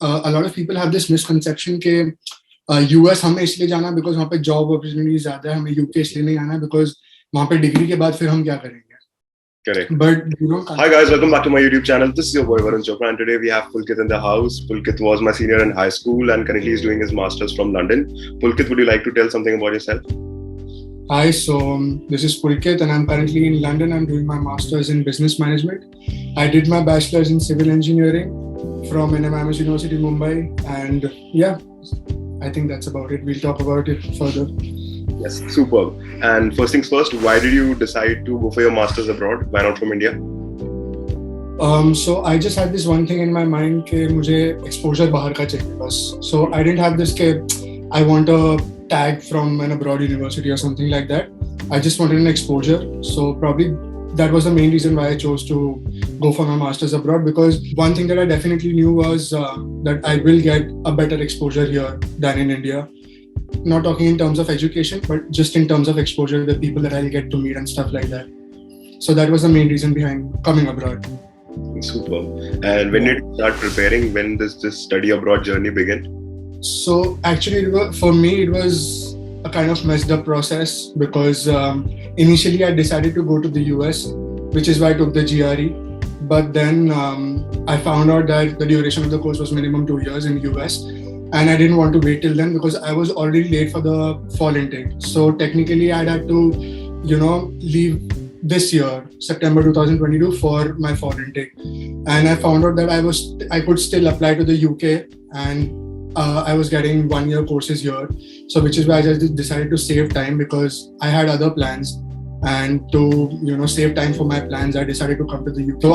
a lot of people have this misconception कि US हमें इसलिए जाना because वहाँ पे job opportunities ज़्यादा है, हमें UK इसलिए नहीं आना because वहाँ पे डिग्री के बाद फिर हम क्या करेंगे? Correct. But Hi guys, welcome back to my YouTube channel. This is your boy Varun Chopra, and today we have Pulkit in the house. Pulkit was my senior in high school and currently he's doing his masters from London. Pulkit, would you like to tell something about yourself? Hi, so this is Pulkit and I'm currently in London. I'm doing my masters in business management. I did my bachelor's in civil engineering from University of Mumbai, and yeah, I think that's about it. We'll talk about it further. Yes, superb. And first things first, why did you decide to go for your masters abroad? Why not from India? So I just had this one thing in my mind कि मुझे exposure बाहर का चाहिए बस. So I didn't have this कि I want a tag from an abroad university or something like that. I just wanted an exposure. So probably that was the main reason why I chose to go for my masters abroad, because one thing that I definitely knew was that I will get a better exposure here than in India. Not talking in terms of education, but just in terms of exposure, the people that I'll get to meet and stuff like that. So that was the main reason behind coming abroad. Super. And when did you start preparing? When does this study abroad journey begin? So actually, for me, it was a kind of messed up process because initially I decided to go to the US, which is why I took the GRE. But then I found out that the duration of the course was minimum 2 years in the US. And I didn't want to wait till then because I was already late for the fall intake. So technically I'd had to, leave this year, September 2022, for my fall intake. And I found out that I could still apply to the UK, and I was getting 1 year courses here. So which is why I just decided to save time because I had other plans. And to save time for my plans, I decided to come to the UK. So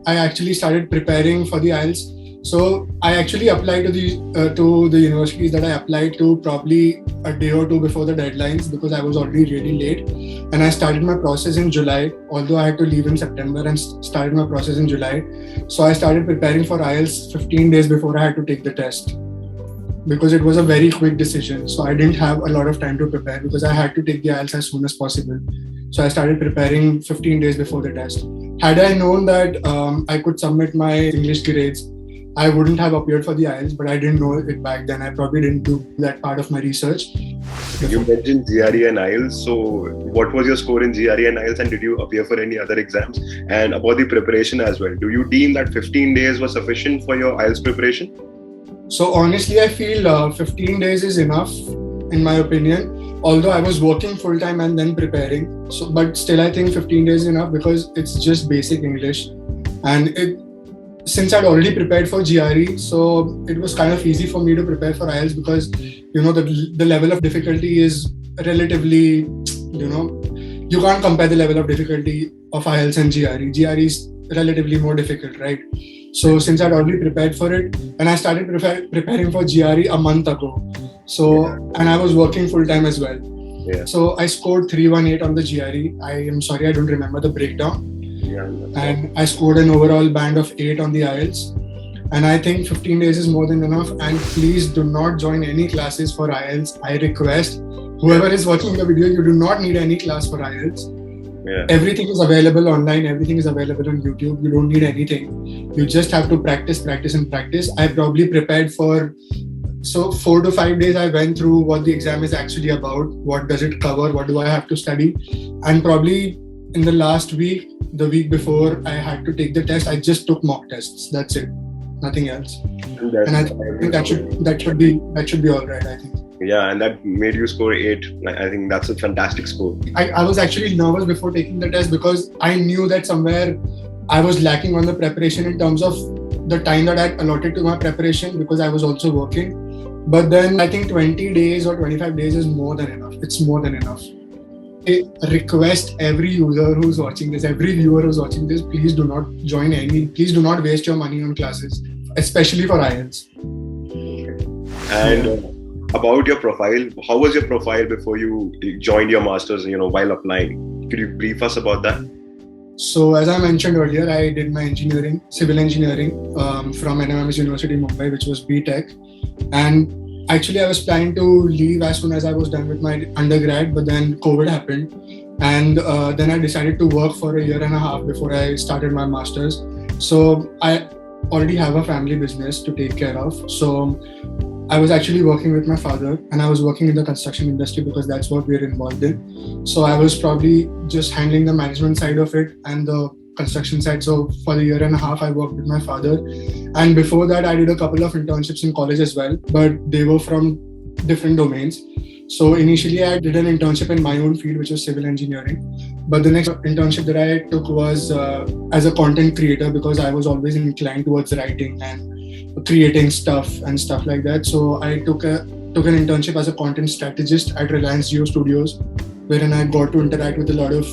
I actually started preparing for the IELTS. So I actually applied to the universities that I applied to probably a day or two before the deadlines because I was already really late. And I started my process in July, although I had to leave in September, and started my process in July. So I started preparing for IELTS 15 days before I had to take the test because it was a very quick decision. So I didn't have a lot of time to prepare because I had to take the IELTS as soon as possible. So I started preparing 15 days before the test. Had I known that I could submit my English grades, I wouldn't have appeared for the IELTS, but I didn't know it back then. I probably didn't do that part of my research. You mentioned GRE and IELTS. So what was your score in GRE and IELTS, and did you appear for any other exams? And about the preparation as well, do you deem that 15 days was sufficient for your IELTS preparation? So honestly, I feel 15 days is enough, in my opinion. Although I was working full time and then preparing. But still, I think 15 days is enough because it's just basic English. And since I'd already prepared for GRE, so it was kind of easy for me to prepare for IELTS because, the level of difficulty is relatively, you can't compare the level of difficulty of IELTS and GRE. GRE is relatively more difficult, right? So since I'd already prepared for it, and I started preparing for GRE a month ago. And I was working full time as well. Yeah. So I scored 318 on the GRE. I am sorry, I don't remember the breakdown. And I scored an overall band of 8 on the IELTS. And I think 15 days is more than enough. And please do not join any classes for IELTS. I request whoever is watching the video, you do not need any class for IELTS. Yeah. Everything is available online. Everything is available on YouTube. You don't need anything. You just have to practice. I probably prepared for 4 to 5 days. I went through what the exam is actually about. What does it cover? What do I have to study? And probably in the last week, the week before I had to take the test, I just took mock tests. That's it. Nothing else. And I think that should be all right, I think. Yeah, and that made you score 8. I think that's a fantastic score. I was actually nervous before taking the test because I knew that somewhere I was lacking on the preparation in terms of the time that I allotted to my preparation because I was also working. But then I think 20 days or 25 days is more than enough. It's more than enough. I request every user who's watching this, every viewer who's watching this, please do not please do not waste your money on classes, especially for IELTS. And about your profile, how was your profile before you joined your masters, while applying? Could you brief us about that? So as I mentioned earlier, I did my civil engineering from University of Mumbai, which was BTech. And actually, I was planning to leave as soon as I was done with my undergrad, but then COVID happened. And then I decided to work for a year and a half before I started my master's. So already have a family business to take care of. So I was actually working with my father, and I was working in the construction industry because that's what we're involved in. So I was probably just handling the management side of it and the construction side. So for the year and a half, I worked with my father. And before that, I did a couple of internships in college as well, but they were from different domains. So initially, I did an internship in my own field, which was civil engineering. But the next internship that I took was as a content creator, because I was always inclined towards writing and creating stuff and stuff like that. So I took an internship as a content strategist at Reliance Jio Studios, wherein I got to interact with a lot of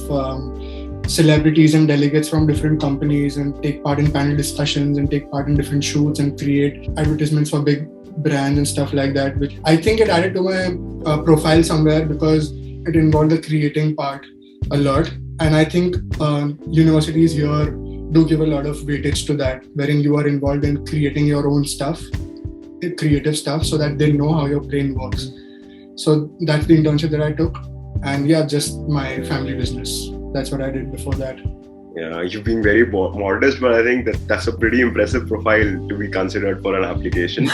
celebrities and delegates from different companies and take part in panel discussions and take part in different shoots and create advertisements for big brands and stuff like that, which I think it added to my profile somewhere because it involved the creating part a lot. And I think universities here do give a lot of weightage to that, wherein you are involved in creating your own stuff, creative stuff, so that they know how your brain works. So that's the internship that I took. And yeah, just my family business. That's what I did before that. Yeah, you've been very modest, but I think that's a pretty impressive profile to be considered for an application.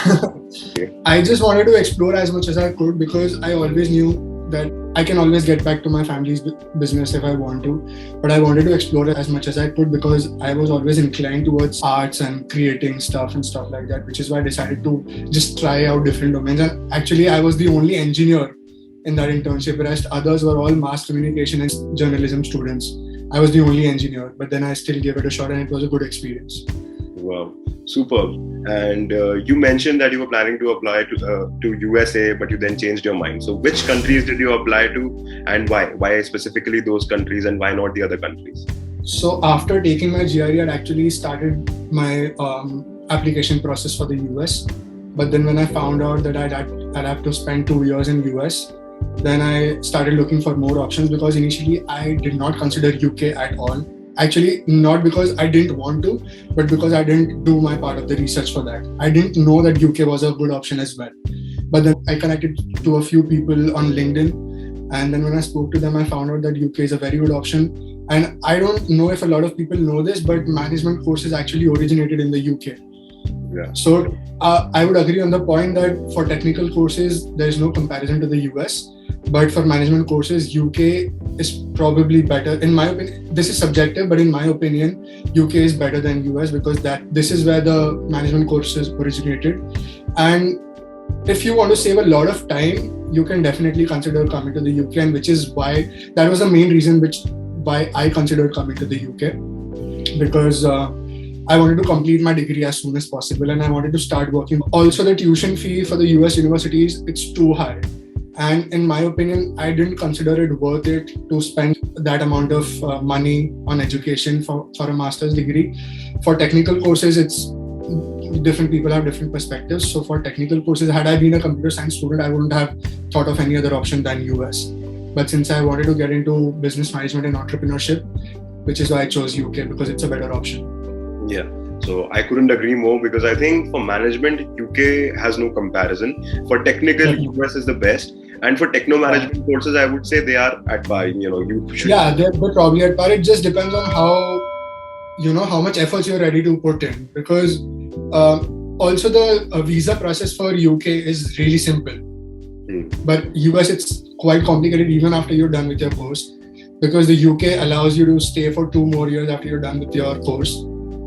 I just wanted to explore as much as I could because I always knew that I can always get back to my family's business if I want to. But I wanted to explore as much as I could because I was always inclined towards arts and creating stuff and stuff like that, which is why I decided to just try out different domains. And actually, I was the only engineer in that internship, whereas others were all mass communication and journalism students. I was the only engineer, but then I still gave it a shot and it was a good experience. Wow, superb. And you mentioned that you were planning to apply to USA, but you then changed your mind. So which countries did you apply to and why? Why specifically those countries and why not the other countries? So after taking my GRE, I actually started my application process for the US. But then when I found out that I'd have to spend 2 years in US, then I started looking for more options because initially I did not consider UK at all. Actually, not because I didn't want to, but because I didn't do my part of the research for that. I didn't know that UK was a good option as well. But then I connected to a few people on LinkedIn. And then when I spoke to them, I found out that UK is a very good option. And I don't know if a lot of people know this, but management courses actually originated in the UK. Yeah. So I would agree on the point that for technical courses, there is no comparison to the US. But for management courses, UK is probably better. In my opinion, this is subjective, but in my opinion, UK is better than US because this is where the management courses originated. And if you want to save a lot of time, you can definitely consider coming to the UK, and which is why that was the main reason why I considered coming to the UK, because I wanted to complete my degree as soon as possible and I wanted to start working. Also, the tuition fee for the US universities, it's too high. And in my opinion, I didn't consider it worth it to spend that amount of money on education for a master's degree. For technical courses, it's different people have different perspectives. So for technical courses, had I been a computer science student, I wouldn't have thought of any other option than US. But since I wanted to get into business management and entrepreneurship, which is why I chose UK because it's a better option. Yeah. So I couldn't agree more because I think for management, UK has no comparison. For technical, US is the best. And for techno management courses, I would say they are at par. You should. Yeah, they're probably at par. It just depends on how much effort you're ready to put in. Because also the visa process for UK is really simple. But US, it's quite complicated even after you're done with your course. Because the UK allows you to stay for 2 more years after you're done with your course.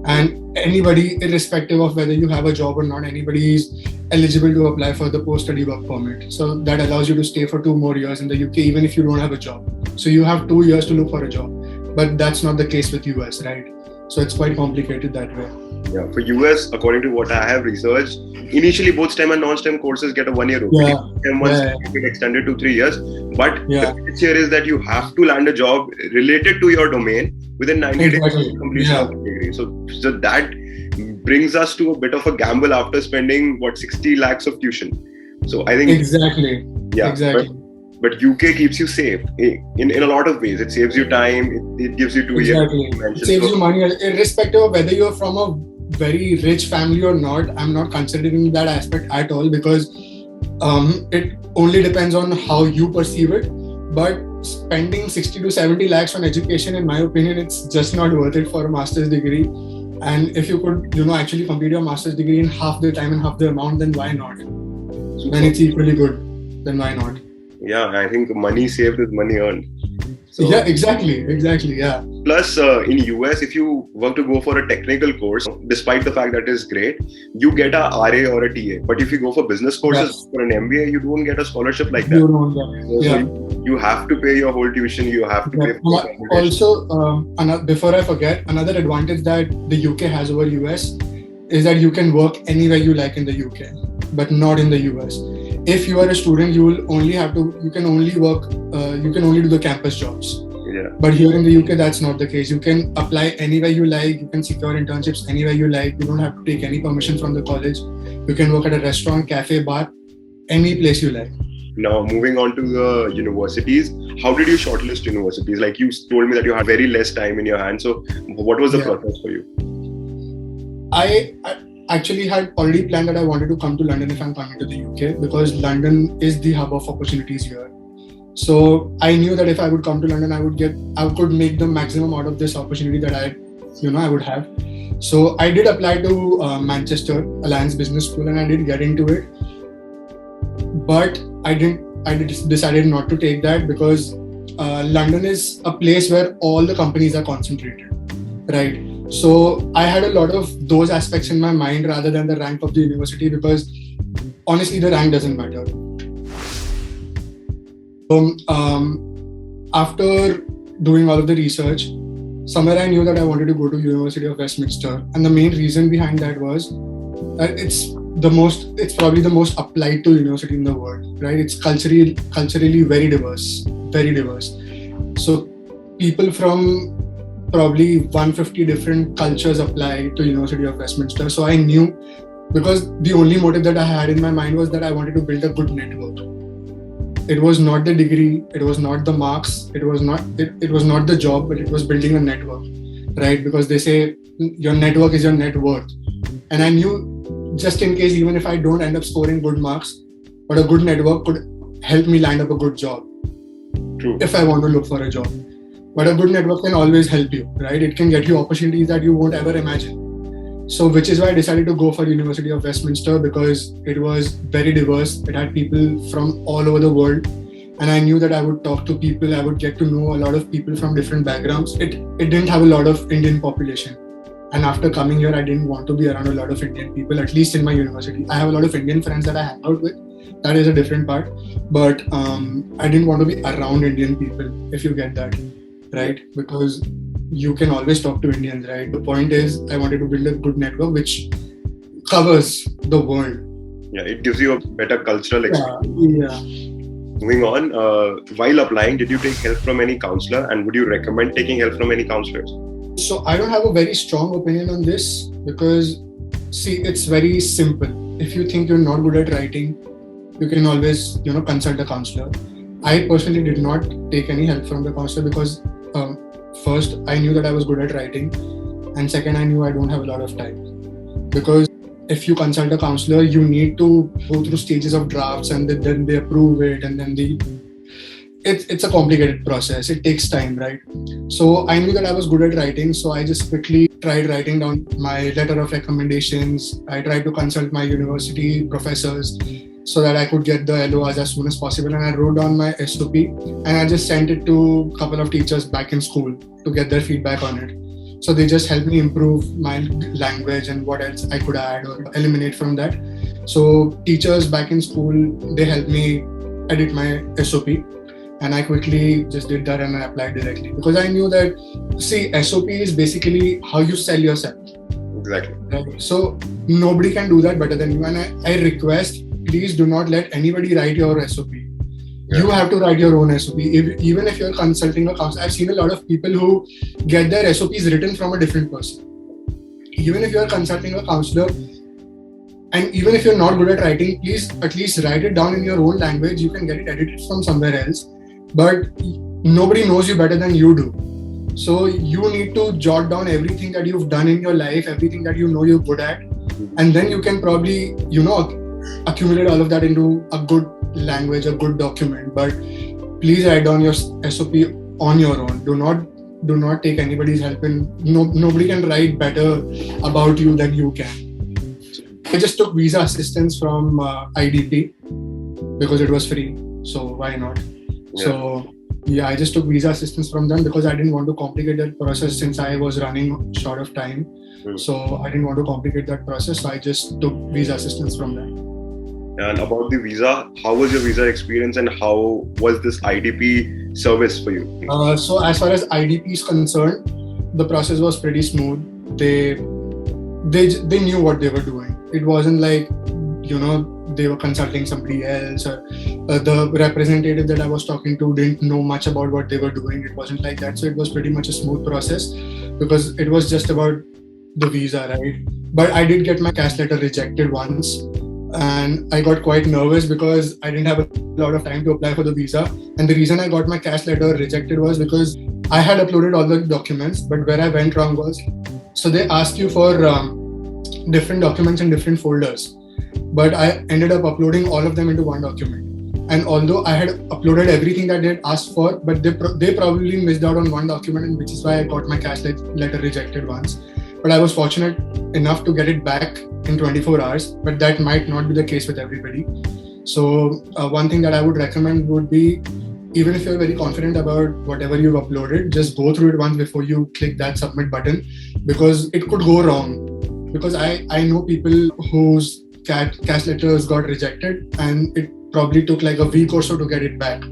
And anybody, irrespective of whether you have a job or not, anybody is eligible to apply for the post-study work permit. So that allows you to stay for 2 more years in the UK, even if you don't have a job. So you have 2 years to look for a job. But that's not the case with US, right? So it's quite complicated that way. Yeah, for US, according to what I have researched, initially both STEM and non-STEM courses get a 1-year OPT. And once get extended to 3 years. But the pitch here is that you have to land a job related to your domain within 90 days of completion of the degree. So that brings us to a bit of a gamble after spending 60 lakhs of tuition. So I think exactly. But UK keeps you safe in a lot of ways. It saves you time. It gives you 2 years. It saves you money, irrespective of whether you're from a very rich family or not. I'm not considering that aspect at all because it only depends on how you perceive it. But spending 60 to 70 lakhs on education, in my opinion, it's just not worth it for a master's degree. And if you could, actually complete your master's degree in half the time and half the amount, then why not? When it's equally good, then why not? Yeah, I think money saved is money earned. So, yeah, exactly, yeah. Plus, in US, if you were to go for a technical course, despite the fact that is great, you get a RA or a TA. But if you go for business courses for an MBA, you don't get a scholarship like that. You don't get it. So you have to pay your whole tuition. You have to pay for also, before I forget, another advantage that the UK has over US is that you can work anywhere you like in the UK, but not in the US. If you are a student, you can only do the campus jobs. Yeah. But here in the UK, that's not the case. You can apply anywhere you like. You can secure internships anywhere you like. You don't have to take any permission from the college. You can work at a restaurant, cafe, bar, any place you like. Now, moving on to the universities, how did you shortlist universities? Like you told me that you had very less time in your hands. So what was the process for you? I actually had already planned that I wanted to come to London if I'm coming to the UK, because London is the hub of opportunities here. So I knew that if I would come to London, I could make the maximum out of this opportunity that I would have. So I did apply to Manchester Alliance Business School, and I did get into it. But I decided not to take that because London is a place where all the companies are concentrated, right? So I had a lot of those aspects in my mind rather than the rank of the university, because honestly, the rank doesn't matter. After doing all of the research, somewhere I knew that I wanted to go to University of Westminster, and the main reason behind that was that it's probably the most applied to university in the world, right? It's culturally very diverse. So people from probably 150 different cultures apply to University of Westminster. So I knew, because the only motive that I had in my mind was that I wanted to build a good network. It was not the degree, it was not the marks, it was not the job, but it was building a network, right? Because they say your network is your net worth. And I knew, just in case, even if I don't end up scoring good marks, but a good network could help me land up a good job. True. If I want to look for a job. But a good network can always help you, right? It can get you opportunities that you won't ever imagine. So which is why I decided to go for University of Westminster, because it was very diverse. It had people from all over the world. And I knew that I would talk to people. I would get to know a lot of people from different backgrounds. It didn't have a lot of Indian population. And after coming here, I didn't want to be around a lot of Indian people, at least in my university. I have a lot of Indian friends that I hang out with. That is a different part. But I didn't want to be around Indian people, if you get that, right? Because you can always talk to Indians, right? The point is, I wanted to build a good network which covers the world. Yeah, it gives you a better cultural experience. Yeah. Moving on, while applying, did you take help from any counselor, and would you recommend taking help from any counselors? So I don't have a very strong opinion on this, because see, it's very simple. If you think you're not good at writing, you can always, consult a counselor. I personally did not take any help from the counselor because first, I knew that I was good at writing, and second, I knew I don't have a lot of time. Because if you consult a counselor, you need to go through stages of drafts, and then they approve it, and then it's a complicated process. It takes time, right? So I knew that I was good at writing, so I just quickly tried writing down my letter of recommendations. I tried to consult my university professors so that I could get the LORs as soon as possible. And I wrote down my SOP, and I just sent it to a couple of teachers back in school to get their feedback on it. So they just helped me improve my language and what else I could add or eliminate from that. So teachers back in school, they helped me edit my SOP. And I quickly just did that and I applied directly. Because I knew that, see, SOP is basically how you sell yourself. Exactly. Right? So nobody can do that better than you. And I request, please do not let anybody write your SOP. Yeah. You have to write your own SOP. Even if you're consulting a counselor, I've seen a lot of people who get their SOPs written from a different person. Even if you're consulting a counselor, and even if you're not good at writing, please at least write it down in your own language. You can get it edited from somewhere else. But nobody knows you better than you do. So you need to jot down everything that you've done in your life, everything that you know you're good at. And then you can probably, accumulate all of that into a good language, a good document. But please write down your SOP on your own. Do not do not take anybody's help, and nobody can write better about you than you can. I just took visa assistance from IDP because it was free. So why not? Yeah. So yeah, I just took visa assistance from them because I didn't want to complicate that process since I was running short of time. So I didn't want to complicate that process. So I just took visa assistance from them. And about the visa, how was your visa experience and how was this IDP service for you? So as far as IDP is concerned, the process was pretty smooth. They knew what they were doing. It wasn't like, they were consulting somebody else, or the representative that I was talking to didn't know much about what they were doing. It wasn't like that. So it was pretty much a smooth process because it was just about the visa, right? But I did get my cash letter rejected once. And I got quite nervous because I didn't have a lot of time to apply for the visa. And the reason I got my cash letter rejected was because I had uploaded all the documents, but where I went wrong was, so they ask you for different documents in different folders. But I ended up uploading all of them into one document. And although I had uploaded everything that they had asked for, but they probably missed out on one document, and which is why I got my cash letter rejected once. But I was fortunate enough to get it back in 24 hours, but that might not be the case with everybody. So one thing that I would recommend would be, even if you're very confident about whatever you've uploaded, just go through it once before you click that submit button, because it could go wrong. Because I know people whose cash letters got rejected and it probably took like a week or so to get it back.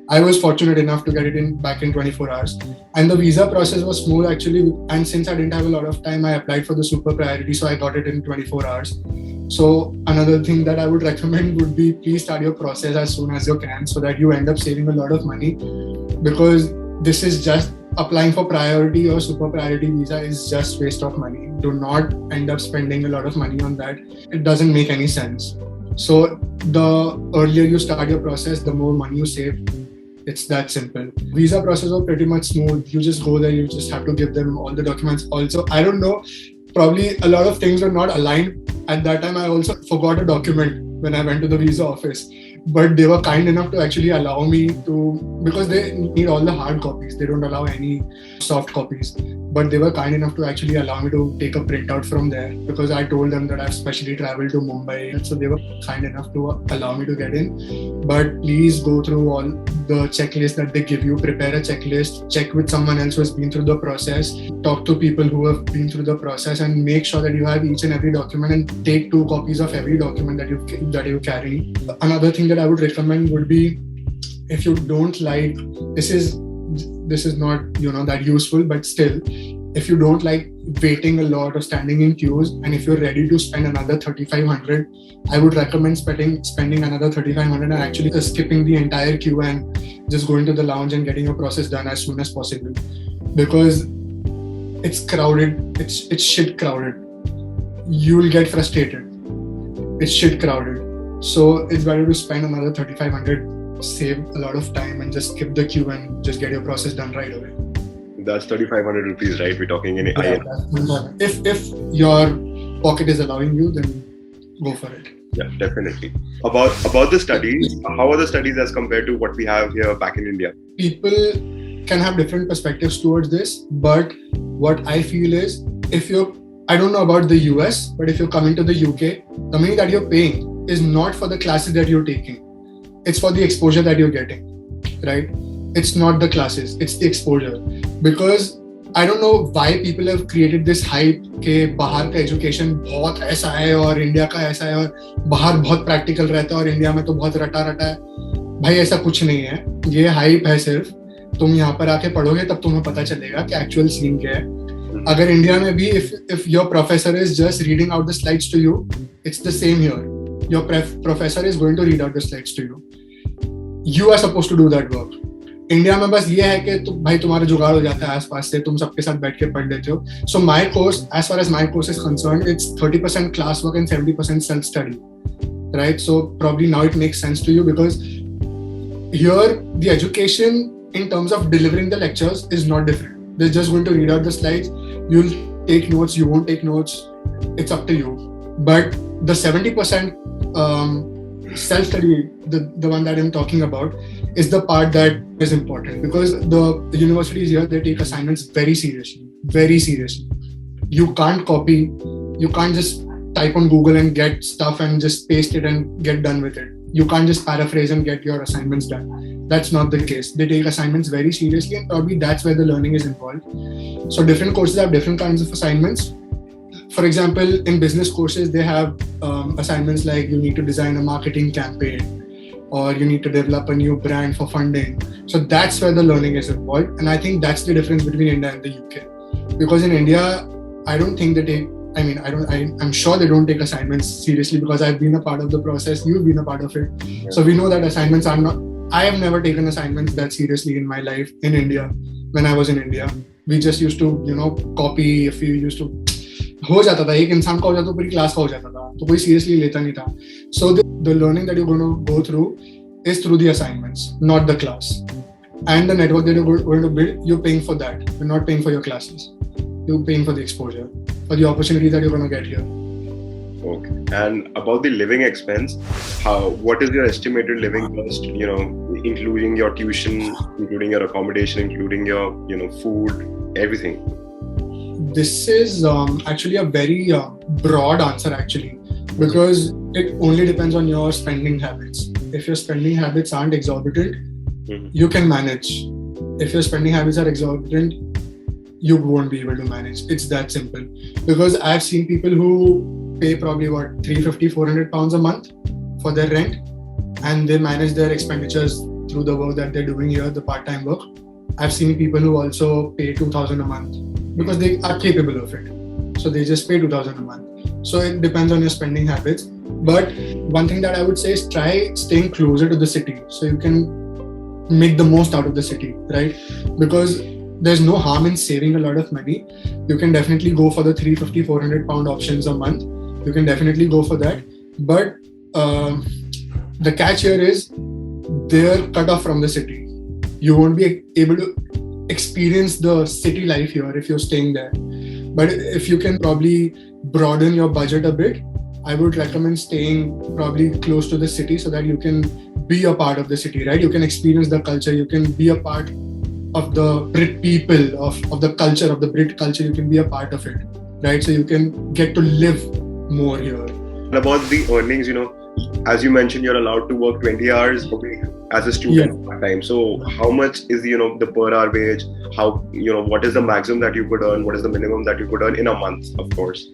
I was fortunate enough to get it back in 24 hours. And the visa process was smooth actually. And since I didn't have a lot of time, I applied for the super priority. So I got it in 24 hours. So another thing that I would recommend would be, please start your process as soon as you can so that you end up saving a lot of money. Because this is just applying for priority or super priority visa is just waste of money. Do not end up spending a lot of money on that. It doesn't make any sense. So the earlier you start your process, the more money you save. It's that simple. Visa process was pretty much smooth. You just go there, you just have to give them all the documents. Also, I don't know, probably a lot of things were not aligned. At that time, I also forgot a document when I went to the visa office. But they were kind enough to actually allow me to, because they need all the hard copies. They don't allow any soft copies. But they were kind enough to actually allow me to take a printout from there, because I told them that I've specially traveled to Mumbai. So they were kind enough to allow me to get in. But please go through all the checklist that they give you. Prepare a checklist. Check with someone else who has been through the process. Talk to people who have been through the process, and make sure that you have each and every document, and take 2 copies of every document that you carry. Another thing that I would recommend would be, if you don't like, this is not that useful, but still, if you don't like waiting a lot or standing in queues, and if you're ready to spend another 3,500, I would recommend spending another 3,500 and actually skipping the entire queue and just going to the lounge and getting your process done as soon as possible, because it's crowded. It's shit crowded. You'll get frustrated. It's shit crowded. So it's better to spend another 3,500, save a lot of time, and just skip the queue and just get your process done right away. That's 3,500 rupees, right? We're talking in IELTS. If your pocket is allowing you, then go for it. Yeah, definitely. About the studies, how are the studies as compared to what we have here back in India? People can have different perspectives towards this, but what I feel is, I don't know about the US, but if you're coming to the UK, the money that you're paying is not for the classes that you're taking. It's for the exposure that you're getting, right? It's not the classes, it's the exposure. Because I don't know why people have created this hype कि बाहर का education बहुत ऐसा है और India का ऐसा है और बाहर बहुत practical रहता है और इंडिया में तो बहुत रटा है. भाई ऐसा कुछ नहीं है. ये hype है सिर्फ. तुम यहाँ पर आके पढ़ोगे तब तुम्हें पता चलेगा कि actual scene क्या है. अगर इंडिया में भी if your professor is just reading out the slides to you, it's the same here. Your professor is going to read out the slides to you. You are supposed to do that work. India में बस ये है कि भाई तुम्हारा जुगाड़ हो जाता है आसपास से, तुम सबके साथ बैठ के पढ़ लेते हो. So my course, as far as my course is concerned, it's 30% classwork and 70% self-study, right? So probably now it makes sense to you, because here the education in terms of delivering the lectures is not different. They're just going to read out the slides. You'll take notes, you won't take notes. It's up to you. But the 70% self-study, the one that I'm talking about, is the part that is important, because the universities here, they take assignments very seriously, very seriously. You can't copy, you can't just type on Google and get stuff and just paste it and get done with it. You can't just paraphrase and get your assignments done. That's not the case. They take assignments very seriously, and probably that's where the learning is involved. So different courses have different kinds of assignments. For example, in business courses, they have assignments like you need to design a marketing campaign, or you need to develop a new brand for funding. So that's where the learning is involved. And I think that's the difference between India and the UK. Because in India, I don't think they take, I'm sure they don't take assignments seriously, because I've been a part of the process, you've been a part of it. Yeah. So we know that assignments are not, I have never taken assignments that seriously in my life in India. When I was in India, we just used to, copy. If you used to, हो जाता था, एक इंसान का हो जाता, पूरी class का हो जाता था, तो कोई seriously लेता नहीं था. So the learning that you're going to go through is through the assignments, not the class. And the network that you're going to build, you're paying for that. You're not paying for your classes. You're paying for the exposure, for the opportunity that you're going to get here. Okay. And about the living expense, what is your estimated living cost, including your tuition, including your accommodation, including your, food, everything? This is actually a very broad answer, actually, because it only depends on your spending habits. If your spending habits aren't exorbitant, you can manage. If your spending habits are exorbitant, you won't be able to manage. It's that simple. Because I've seen people who pay probably £350-400 a month for their rent, and they manage their expenditures through the work that they're doing here, the part-time work. I've seen people who also pay $2,000 a month because they are capable of it. So they just pay $2,000 a month. So it depends on your spending habits. But one thing that I would say is try staying closer to the city so you can make the most out of the city, right? Because there's no harm in saving a lot of money. You can definitely go for the £350-400 options a month. You can definitely go for that. But the catch here is they're cut off from the city. You won't be able to experience the city life here if you're staying there. But if you can probably broaden your budget a bit, I would recommend staying probably close to the city so that you can be a part of the city, right? You can experience the culture, you can be a part of the Brit people, of the culture, of the Brit culture, you can be a part of it, right? So you can get to live more here. About the earnings, as you mentioned, you're allowed to work 20 hours a week as a student part-time. So how much is the per hour wage? How, what is the maximum that you could earn? What is the minimum that you could earn in a month, of course?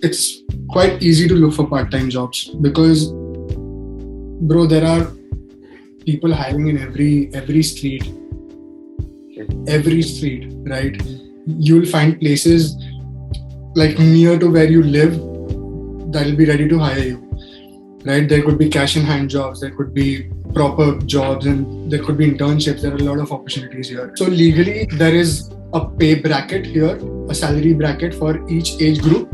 It's quite easy to look for part-time jobs because, bro, there are people hiring in every street. Every street, right? You'll find places like near to where you live that'll be ready to hire you, right? There could be cash in hand jobs, there could be proper jobs, and there could be internships. There are a lot of opportunities here. So legally, there is a pay bracket here, a salary bracket for each age group.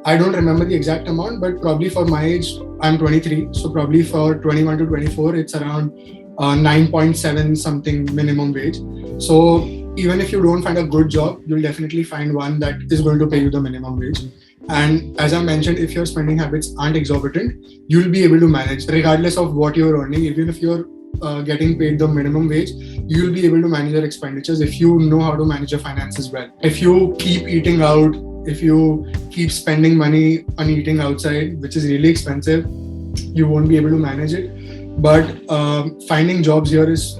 I don't remember the exact amount, but probably for my age, I'm 23. So probably for 21 to 24, it's around 9.7 something minimum wage. So even if you don't find a good job, you'll definitely find one that is going to pay you the minimum wage. And as I mentioned, if your spending habits aren't exorbitant, you'll be able to manage regardless of what you're earning. Even if you're getting paid the minimum wage, you'll be able to manage your expenditures if you know how to manage your finances well. If you keep eating out, if you keep spending money on eating outside, which is really expensive, you won't be able to manage it. But finding jobs here is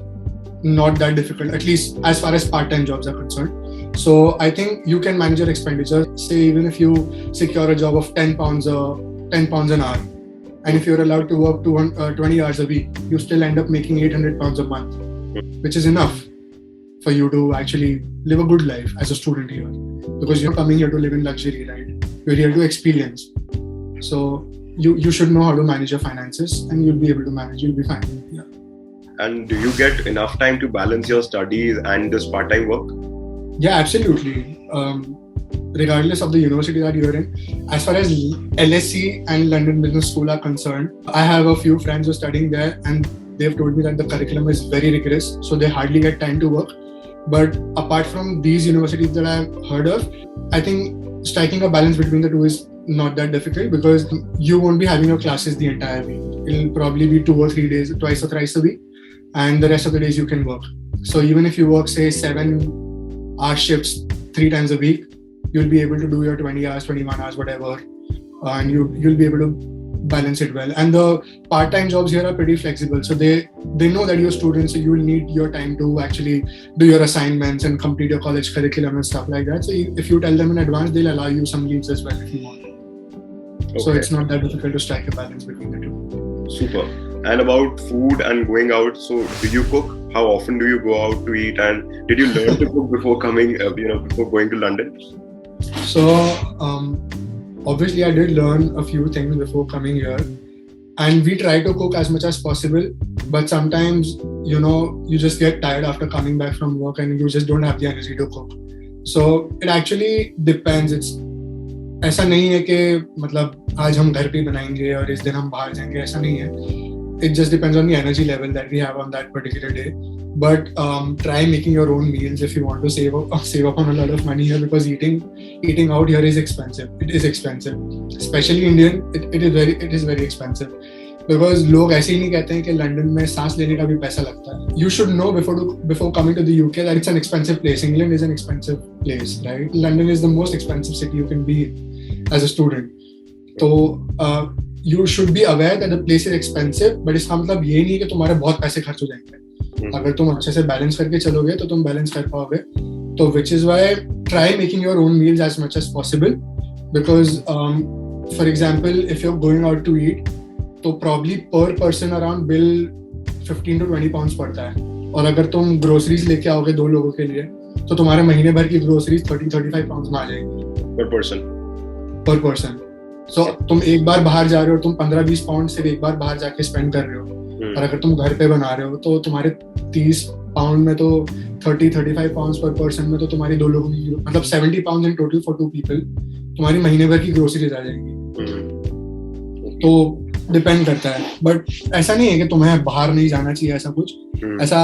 not that difficult, at least as far as part-time jobs are concerned. So I think you can manage your expenditure. Say even if you secure a job of £10 an hour, and if you're allowed to work 20 hours a week, you still end up making £800 a month, which is enough for you to actually live a good life as a student here. Because you're coming here to live in luxury, right? You're here to experience. So you should know how to manage your finances, and you'll be able to manage. You'll be fine. Yeah. And do you get enough time to balance your studies and this part-time work? Yeah, absolutely. Regardless of the university that you're in, as far as LSE and London Business School are concerned, I have a few friends who are studying there, and they've told me that the curriculum is very rigorous, so they hardly get time to work. But apart from these universities that I've heard of, I think striking a balance between the two is not that difficult because you won't be having your classes the entire week. it'll probably be 2 or 3 days, twice or thrice a week, and the rest of the days you can work. So even if you work, say, 7-hour shifts 3 times a week, you'll be able to do your 20 hours, 21 hours, whatever, and you'll be able to balance it well. And the part-time jobs here are pretty flexible, so they know that you're students, so you will need your time to actually do your assignments and complete your college curriculum and stuff like that. So if you tell them in advance, they'll allow you some leaves as well if you want. Okay. So it's not that difficult to strike a balance between the two. Super. And about food and going out, so do you cook? How often do you go out to eat? And did you learn to cook before coming, before going to London? So obviously I did learn a few things before coming here, and we try to cook as much as possible. But sometimes, you just get tired after coming back from work and you just don't have the energy to cook. So it actually depends. It's ऐसा नहीं है कि मतलब आज हम घर पे बनाएंगे और इस दिन हम बाहर जाएंगे, ऐसा नहीं है. It just depends on the energy level that we have on that particular day. But try making your own meals if you want to save up on a lot of money here, because eating out here is expensive. It is expensive, especially Indian. It is very expensive. Because लोग ऐसे ही नहीं कहते हैं कि London में सांस लेने का भी पैसा लगता है. You should know before coming to the UK that it's an expensive place. England is an expensive place, right? London is the most expensive city you can be as a student. So you should be aware that the place is expensive, but इसका मतलब ये नहीं है कि तुम्हारे बहुत पैसे खर्च हो जाएंगे. अगर तुम अच्छे से बैलेंस करके चलोगे तो तुम बैलेंस कर पाओगे. तो which is why try making your own meals as much as possible, because for example, if you're going out to eat, तो probably per person around bill 15 to 20 pounds पड़ता है. और अगर तुम ग्रोसरीज लेके आओगे 2 लोगों के लिए, तो तुम्हारे महीने भर की ग्रोसरीज 30-35 pounds में आ जाएगी per person. So तुम एक बार बाहर जा रहे हो, तुम 15-20 pounds सिर्फ एक बार बाहर जाके स्पेंड कर रहे हो. और अगर तुम घर पे बना रहे हो तो तुम्हारे 30 pounds में तो 30-35 pounds per person में तो तुम्हारी 2 लोगों की, मतलब 70 pounds in total for 2 people, तुम्हारी महीने भर की ग्रोसरीज आ जाएंगी. तो डिपेंड करता है, बट ऐसा नहीं है कि तुम्हें बाहर नहीं जाना चाहिए. ऐसा कुछ ऐसा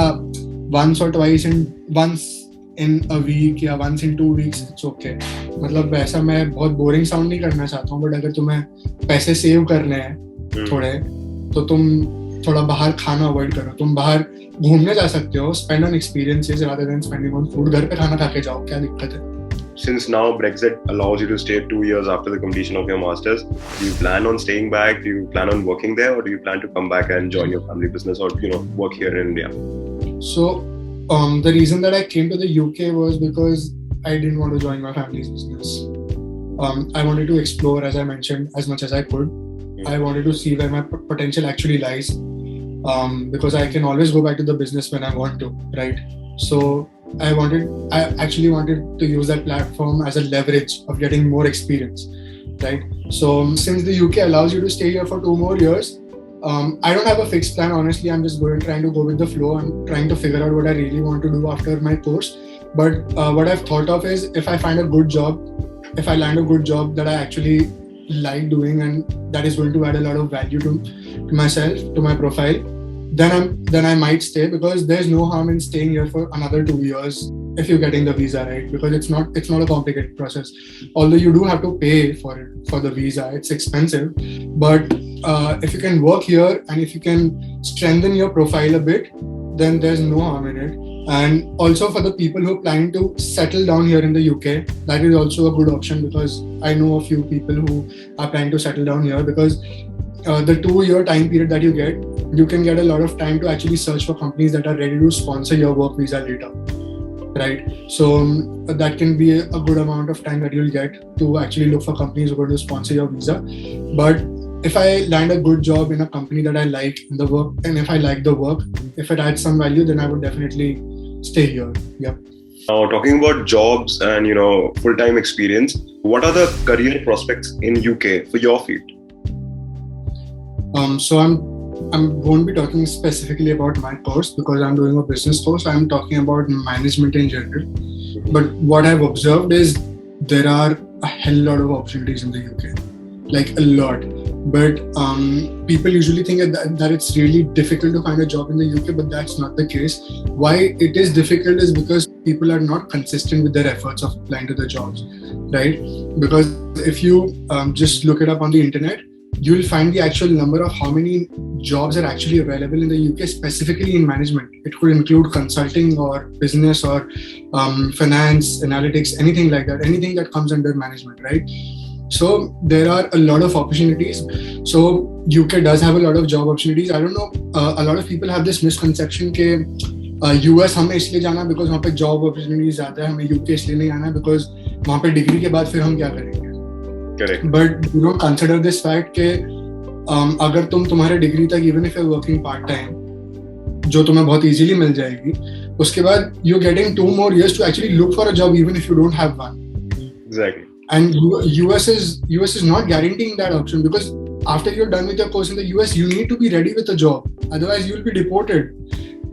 once or twice in a week या once in 2 weeks it's okay. मतलब ऐसा मैं बहुत बोरिंग साउंड नहीं करना चाहता हूँ, बट अगर तुम्हें पैसे सेव करने हैं थोड़े, तो तुम थोड़ा बाहर खाना अवॉइड करो. तुम बाहर घूमने जा सकते हो, spend on experiences rather than spending on food. घर पे खाना खा के जाओ, क्या दिक्कत है? Since now Brexit allows you to stay 2 years after the completion of your masters, do you plan on staying back? Do you plan on working there, or do you plan to come back and join your family business, or work here in India? So the reason that I came to the UK was because I didn't want to join my family's business. I wanted to explore, as I mentioned, as much as I could. I wanted to see where my potential actually lies, because I can always go back to the business when I want to, right? So I actually wanted to use that platform as a leverage of getting more experience, right? So since the UK allows you to stay here for 2 more years, I don't have a fixed plan, honestly. I'm just trying to go with the flow. I'm trying to figure out what I really want to do after my course. But what I've thought of is, if I find a good job, if I land a good job that I actually like doing and that is going to add a lot of value to myself, to my profile, then I might stay, because there's no harm in staying here for another 2 years if you're getting the visa, right? Because it's not a complicated process. Although you do have to pay for the visa, it's expensive. But if you can work here and if you can strengthen your profile a bit, then there's no harm in it. And also for the people who are planning to settle down here in the UK, that is also a good option, because I know a few people who are planning to settle down here, because the 2-year time period that you can get a lot of time to actually search for companies that are ready to sponsor your work visa later, right? So that can be a good amount of time that you'll get to actually look for companies who are going to sponsor your visa. But if I land a good job in a company that I like in the work, and if I like the work, if it adds some value, then I would definitely stay here. Yep. Now, talking about jobs and full-time experience, what are the career prospects in UK for your field? So I'm going to be talking specifically about my course, because I'm doing a business course. I'm talking about management in general. But what I've observed is there are a hell lot of opportunities in the UK, like a lot. But people usually think that it's really difficult to find a job in the UK, but that's not the case. Why it is difficult is because people are not consistent with their efforts of applying to the jobs, right? Because if you just look it up on the internet, you'll find the actual number of how many jobs are actually available in the UK, specifically in management. It could include consulting or business or finance, analytics, anything like that, anything that comes under management, right? So there are a lot of opportunities. So UK does have a lot of job opportunities. I don't know, a lot of people have this misconception that US हमें इसलिए जाना because वहाँ पे job opportunities ज़्यादा है, हमें UK इसलिए नहीं आना because वहाँ पे डिग्री के बाद फिर हम क्या करेंगे? Correct. But you don't consider this fact कि अगर तुम तुम्हारे डिग्री तक even if you're working part time, जो तुम्हें बहुत easily मिल जाएगी, उसके बाद you're getting 2 more years to actually look for a job even if you don't have one. Exactly. And US is not guaranteeing that option because after you're done with your course in the US, you need to be ready with a job. Otherwise, you'll be deported.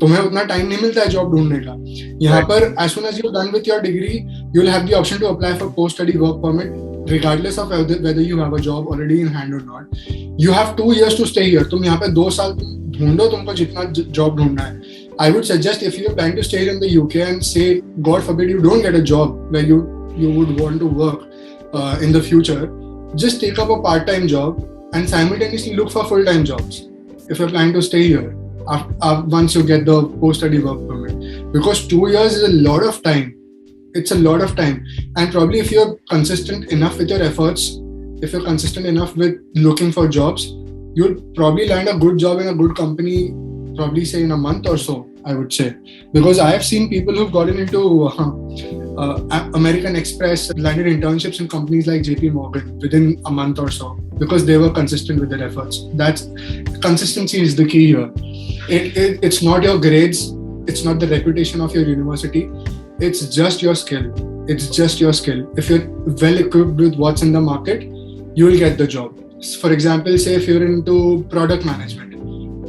तुम्हें उतना time नहीं मिलता है job ढूंढने का. यहाँ पर as soon as you're done with your degree, you'll have the option to apply for post-study work permit, regardless of whether you have a job already in hand or not. You have 2 years to stay here. तुम यहाँ पे 2 साल ढूंढो तुमको जितना job ढूंढना है. I would suggest if you're planning to stay in the UK and say, God forbid, you don't get a job where you would want to work in the future, just take up a part-time job and simultaneously look for full-time jobs if you're planning to stay here once you get the post-study work permit, because 2 years is a lot of time. It's a lot of time, and probably if you're consistent enough with your efforts, if you're consistent enough with looking for jobs, you'll probably land a good job in a good company, probably say in a month or so, I would say, because I have seen people who've gotten into American Express, landed internships in companies like JP Morgan within a month or so because they were consistent with their efforts. That's consistency is the key here. It's not your grades, it's not the reputation of your university, it's just your skill. It's just your skill. If you're well equipped with what's in the market, you will get the job. For example, say if you're into product management,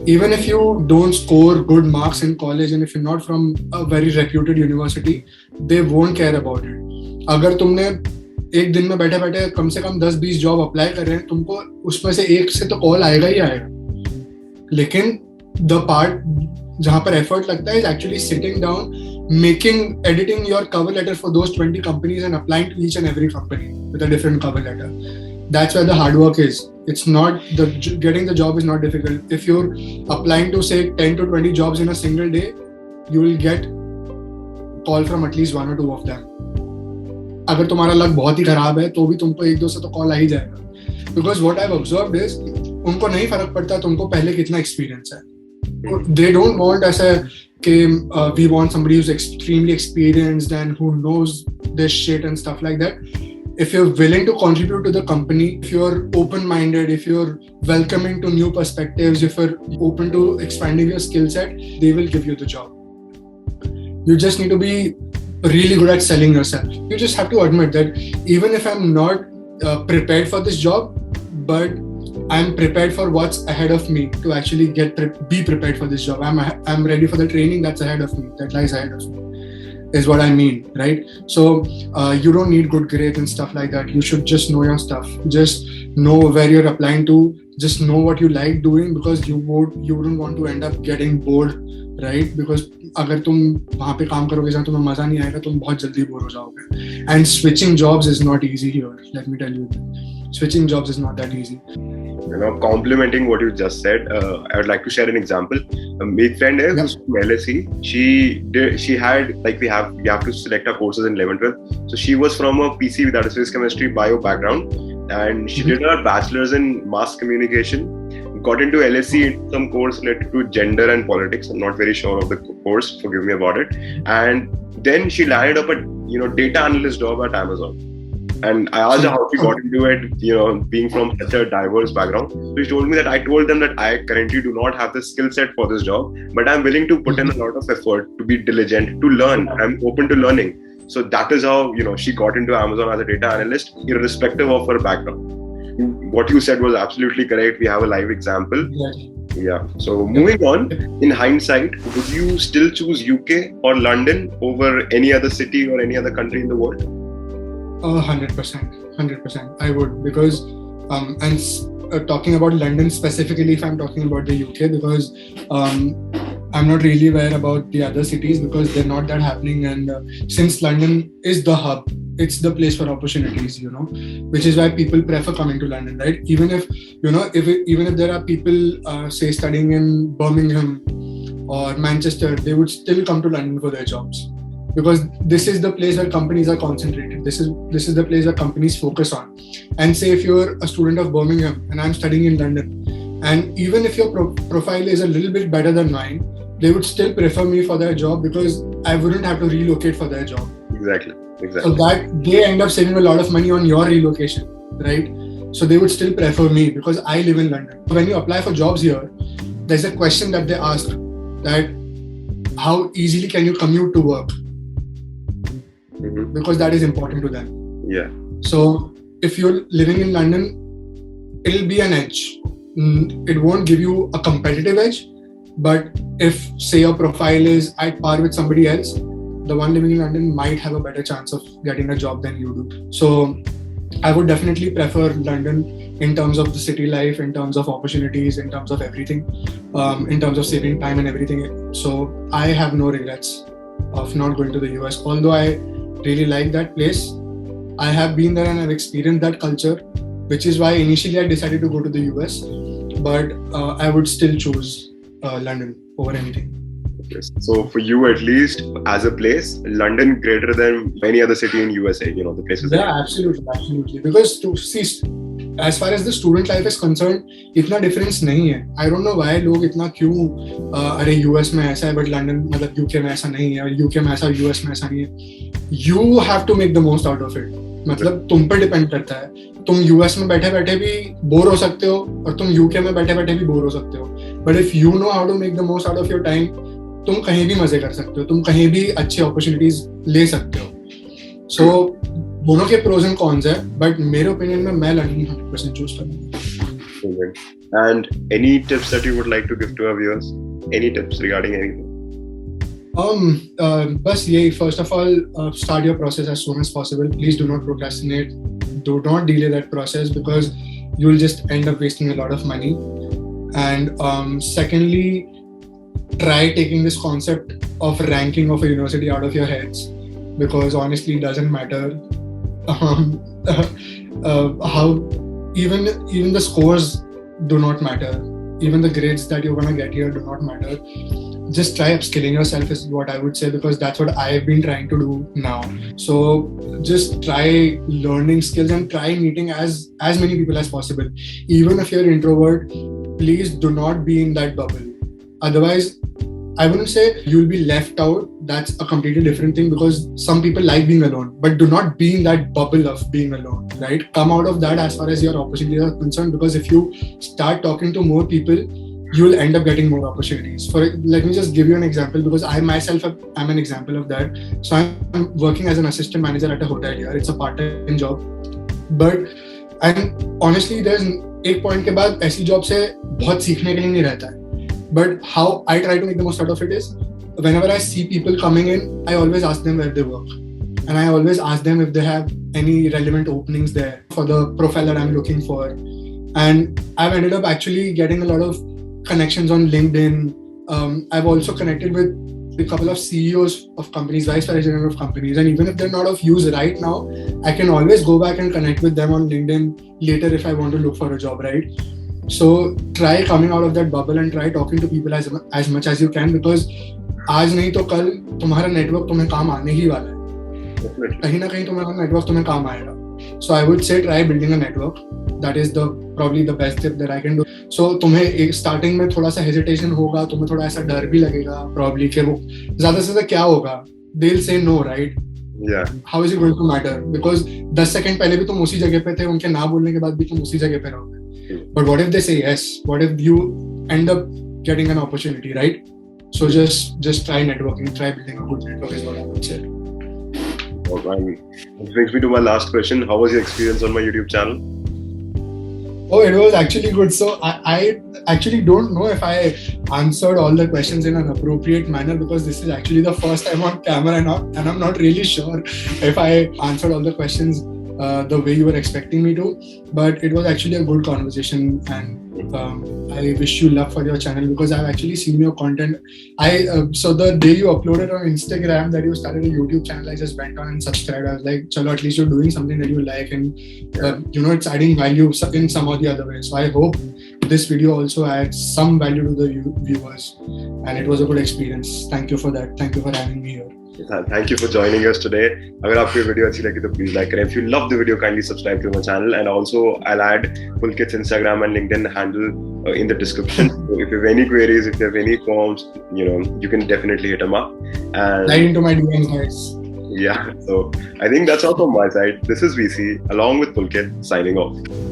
even if you don't score good marks in college and if you're not from a very reputed university, they won't care about it. अगर तुमने एक दिन में बैठे बैठे कम से कम 10-20 job apply कर रहे हैं, तुमको उसमें से एक से तो कॉल आएगा ही आएगा. लेकिन the part जहाँ पर effort लगता है is actually sitting down, editing your cover letter for those 20 companies and applying to each and every company with a different cover letter. That's where the hard work is. It's not getting the job is not difficult. If you're applying to say 10 to 20 jobs in a single day, you will get call from at least 1 or 2 of them. अगर तुम्हारा luck बहुत ही खराब है तो भी तुमको 1-2 से तो कॉल आ ही जाएगा. Because what I've observed is उनको नहीं फर्क पड़ता तुमको पहले कितना एक्सपीरियंस है. They don't want ऐसे कि we want somebody who's extremely experienced and who knows this shit and stuff like that. If you're willing to contribute to the company, if you're open-minded, if you're welcoming to new perspectives, if you're open to expanding your skill set, they will give you the job. You just need to be really good at selling yourself. You just have to admit that even if I'm not prepared for this job, but I'm prepared for what's ahead of me to actually be prepared for this job. I'm ready for the training that's ahead of me, that lies ahead of me, is what I mean, right? So you don't need good grades and stuff like that. You should just know your stuff. Just know where you're applying to. Just know what you like doing, because you wouldn't want to end up getting bored, right? Because अगर तुम वहाँ पे काम करोगे जहाँ तुम्हें मजा नहीं आएगा, तुम बहुत जल्दी बोर हो जाओगे. And switching jobs is not easy here. Let me tell you, switching jobs is not that easy. Complementing what you just said, I would like to share an example. My friend is from LSE. She had, like, we have to select our courses in 11th-12th. So she was from a PC, that is physics, chemistry, bio background, and she did her bachelor's in mass communication. Got into LSE in some course related to gender and politics. I'm not very sure of the course. Forgive me about it. And then she landed up a data analyst job at Amazon. And I asked her how she got into it, being from such a diverse background. So she told me that I told them that I currently do not have the skill set for this job, but I'm willing to put in a lot of effort, to be diligent, to learn. I'm open to learning. So that is how, she got into Amazon as a data analyst, irrespective of her background. What you said was absolutely correct. We have a live example. Yeah. So moving on, in hindsight, would you still choose UK or London over any other city or any other country in the world? 100%. I would, because talking about London specifically, if I'm talking about the UK, because I'm not really aware about the other cities because they're not that happening. And since London is the hub, it's the place for opportunities, which is why people prefer coming to London, right? Even if, even if there are people, say, studying in Birmingham or Manchester, they would still come to London for their jobs, because this is the place where companies are concentrated. This is the place where companies focus on. And say if you're a student of Birmingham and I'm studying in London, and even if your profile is a little bit better than mine, they would still prefer me for their job because I wouldn't have to relocate for their job. Exactly. So that they end up saving a lot of money on your relocation, right? So they would still prefer me because I live in London. When you apply for jobs here, there's a question that they ask, that how easily can you commute to work? Because that is important to them. Yeah. So if you're living in London, it'll be an edge. It won't give you a competitive edge, but if, say, your profile is at par with somebody else, the one living in London might have a better chance of getting a job than you do. So I would definitely prefer London in terms of the city life, in terms of opportunities, in terms of everything, in terms of saving time and everything. So I have no regrets of not going to the US. Although I really like that place, I have been there and I've experienced that culture, which is why initially I decided to go to the US, but I would still choose London over anything. So for you, at least as a place, London greater than any other city in USA, the places. Yeah, absolutely. Because to see, as far as the student life is concerned, इतना difference नहीं है. I don't know why लोग इतना क्यों अरे US में ऐसा है but London मतलब UK में ऐसा नहीं है, और UK में ऐसा US में ऐसा नहीं है. You have to make the most out of it. मतलब तुम पर डिपेंड करता है. तुम US में बैठे बैठे भी बोर हो सकते हो और तुम UK में बैठे बैठे भी बोर हो सकते हो. But if you know how to make the most out of your time, तुम कहीं भी मजे कर सकते हो, तुम कहीं भी अच्छी अपॉर्चुनिटीज ले सकते हो. सो दोनों के प्रोज एंड कॉन्स है, बट मेरे ओपिनियन में मैं लर्निंग 100% चूज करूंगा. And any tips that you would like to give to our viewers? Any tips regarding anything? बस यही, first of all start your process as soon as possible. Please do not procrastinate. Do not delay that process because you will just end up wasting a lot of money. And secondly, try taking this concept of ranking of a university out of your heads, because honestly it doesn't matter how even the scores do not matter, even the grades that you're gonna get here do not matter. Just try upskilling yourself is what I would say, because that's what I've been trying to do now. So just try learning skills and try meeting as many people as possible. Even if you're an introvert, please do not be in that bubble. Otherwise, I wouldn't say you'll be left out. That's a completely different thing, because some people like being alone, but do not be in that bubble of being alone, right? Come out of that as far as your opportunities are concerned, because if you start talking to more people, you'll end up getting more opportunities. Let me just give you an example, because I myself am an example of that. So I'm working as an assistant manager at a hotel here. It's a part-time job. And honestly, there's एक point के बाद ऐसी job से बहुत सीखने के लिए नहीं रहता है. But how I try to make the most out of it is, whenever I see people coming in, I always ask them where they work. And I always ask them if they have any relevant openings there for the profile that I'm looking for. And I've ended up actually getting a lot of connections on LinkedIn. I've also connected with a couple of CEOs of companies, vice president of companies. And even if they're not of use right now, I can always go back and connect with them on LinkedIn later if I want to look for a job, right? So try coming out of that bubble and try talking to people as much as you can, because आज नहीं तो कल तुम्हारा network तुम्हें काम आने ही वाला है. कहीं ना कहीं तुम्हारा नेटवर्क तुम्हें काम आएगा. So I would say try building a network. That is probably the best tip that I can do. So तुम्हें starting में थोड़ा सा hesitation होगा, तुम्हें थोड़ा ऐसा डर भी लगेगा probably कि वो ज़्यादा से ज़्यादा क्या होगा. They'll say no, right? Yeah. How is it going to matter? Because 10 second पहले भी तुम उसी जगह पे थे, उनके ना बोलने के बाद भी तुम उसी जगह पे रहोगे. But what if they say yes? What if you end up getting an opportunity, right? So just try networking, try building a good network is what I would say. Okay. Which brings me to my last question. How was your experience on my YouTube channel? Oh, it was actually good. So I actually don't know if I answered all the questions in an appropriate manner, because this is actually the first time on camera and I'm not really sure if I answered all the questions the way you were expecting me to. But it was actually a good conversation, and I wish you luck for your channel, because I've actually seen your content. So the day you uploaded on Instagram that you started a YouTube channel, I just went on and subscribed. I was like, chalo, at least you're doing something that you like, and it's adding value in some or the other way. So I hope this video also adds some value to the viewers, and it was a good experience. Thank you for that. Thank you for having me here. Thank you for joining us today. अगर आपको ये video अच्छी लगी तो please like करें. If you love the video, kindly subscribe to my channel, and also I'll add Pulkit's Instagram and LinkedIn handle in the description. So if you have any queries, if you have any forms, you can definitely hit them up. And Slide into my DMs, guys. Yeah, so I think that's all from my side. This is VC along with Pulkit signing off.